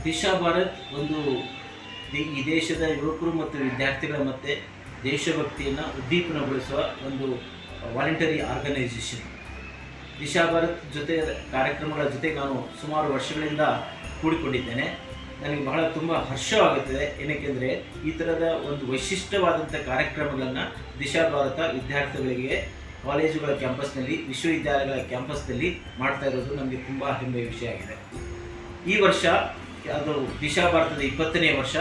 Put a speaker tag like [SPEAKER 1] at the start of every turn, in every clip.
[SPEAKER 1] ದಿಶಾ ಭಾರತ್ ಒಂದು ಈ ದೇಶದ ಯುವಕರು ಮತ್ತು ವಿದ್ಯಾರ್ಥಿಗಳ ಮತ್ತು ದೇಶಭಕ್ತಿಯನ್ನು ಉದ್ದೀಪನಗೊಳಿಸುವ ಒಂದು ವಾಲಂಟರಿ ಆರ್ಗನೈಸೇಷನ್. ದಿಶಾ ಭಾರತ್ ಜೊತೆ ಕಾರ್ಯಕ್ರಮಗಳ ಜೊತೆ ನಾನು ಸುಮಾರು ವರ್ಷಗಳಿಂದ ಕೂಡಿಕೊಂಡಿದ್ದೇನೆ. ನನಗೆ ಬಹಳ ತುಂಬ ಹರ್ಷವಾಗುತ್ತದೆ. ಏನಕ್ಕೆಂದರೆ ಈ ಥರದ ಒಂದು ವೈಶಿಷ್ಟ್ಯವಾದಂಥ ಕಾರ್ಯಕ್ರಮಗಳನ್ನು ದಿಶಾ ಭಾರತ ವಿದ್ಯಾರ್ಥಿಗಳಿಗೆ ಕಾಲೇಜುಗಳ ಕ್ಯಾಂಪಸ್ನಲ್ಲಿ, ವಿಶ್ವವಿದ್ಯಾಲಯಗಳ ಕ್ಯಾಂಪಸ್ನಲ್ಲಿ ಮಾಡ್ತಾ ಇರೋದು ನಮಗೆ ತುಂಬ ಹೆಮ್ಮೆಯ ವಿಷಯ ಆಗಿದೆ. ಈ ವರ್ಷ ಅದು ದಿಶಾ ಭಾರತದ 20ನೇ ವರ್ಷ.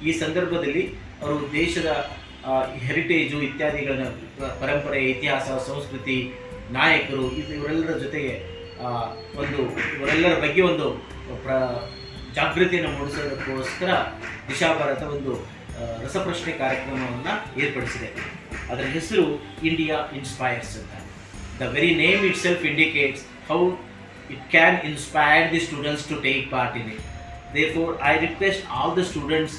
[SPEAKER 1] ಈ ಸಂದರ್ಭದಲ್ಲಿ ಅವರು ದೇಶದ ಹೆರಿಟೇಜು ಇತ್ಯಾದಿಗಳನ್ನ, ಪರಂಪರೆ, ಇತಿಹಾಸ, ಸಂಸ್ಕೃತಿ, ನಾಯಕರು ಇವರೆಲ್ಲರ ಜೊತೆಗೆ ಇವರೆಲ್ಲರ ಬಗ್ಗೆ ಒಂದು ಜಾಗೃತಿಯನ್ನು ಮೂಡಿಸೋದಕ್ಕೋಸ್ಕರ ದಿಶಾ ಭಾರತ ಒಂದು ರಸಪ್ರಶ್ನೆ ಕಾರ್ಯಕ್ರಮವನ್ನು ಏರ್ಪಡಿಸಿದೆ. ಅದರ ಹೆಸರು ಇಂಡಿಯಾ ಇನ್ಸ್ಪೈರ್ಸ್ ಅಂತ. The very name it self indicates how it can inspire the students to take part in it. Therefore, I request all the students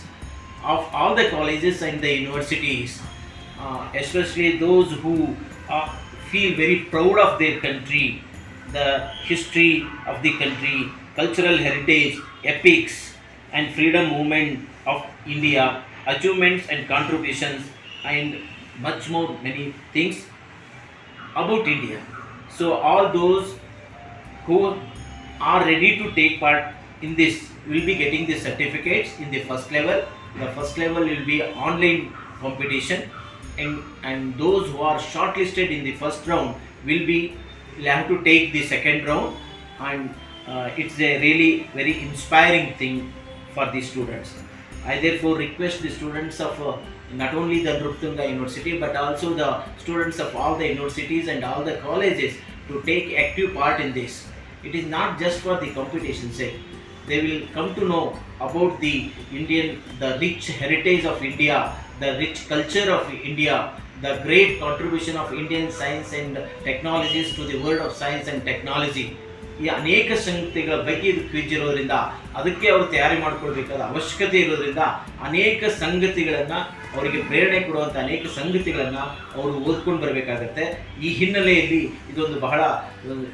[SPEAKER 1] of all the colleges and the universities, especially those who feel very proud of their country, the history of the country, cultural heritage, epics and freedom movement of India, achievements and contributions, and much more many things about India. So all those who are ready to take part in this will be getting the certificates in the first level. The first level will be online competition, and those who are shortlisted in the first round will have to take the second round, and it's a really very inspiring thing for the students. I therefore request the students of not only the Nrupatunga University but also the students of all the universities and all the colleges to take active part in this. It is not just for the competition sake. They will come to know about the rich heritage of India, the rich culture of India, the great contribution of Indian science and technologies to the world of science and technology. ಈ ಅನೇಕ ಸಂಗತಿಗಳ ಬಗ್ಗೆ ಇದು quiz ಇರೋದ್ರಿಂದ, ಅದಕ್ಕೆ ಅವರು ತಯಾರಿ ಮಾಡಿಕೊಳ್ಬೇಕಾದ ಅವಶ್ಯಕತೆ ಇರೋದ್ರಿಂದ ಅನೇಕ ಸಂಗತಿಗಳನ್ನು, ಅವರಿಗೆ ಪ್ರೇರಣೆ ಕೊಡುವಂಥ ಅನೇಕ ಸಂಗತಿಗಳನ್ನು ಅವರು ಓದ್ಕೊಂಡು ಬರಬೇಕಾಗತ್ತೆ. ಈ ಹಿನ್ನೆಲೆಯಲ್ಲಿ ಇದೊಂದು ಬಹಳ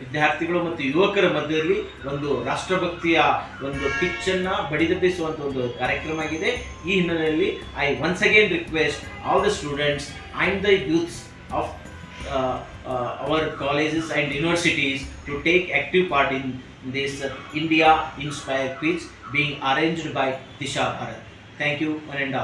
[SPEAKER 1] ವಿದ್ಯಾರ್ಥಿಗಳು ಮತ್ತು ಯುವಕರ ಮಧ್ಯದಲ್ಲಿ ಒಂದು ರಾಷ್ಟ್ರಭಕ್ತಿಯ ಒಂದು ಪಿಚ್ಚನ್ನು ಬಡಿದೆಬ್ಬಿಸುವಂಥ ಒಂದು ಕಾರ್ಯಕ್ರಮ ಆಗಿದೆ. ಈ ಹಿನ್ನೆಲೆಯಲ್ಲಿ I once again request all the students and the youths of our colleges and universities to take active part in this India Inspire quiz being arranged by Disha Bharat. Thank you, Ananda.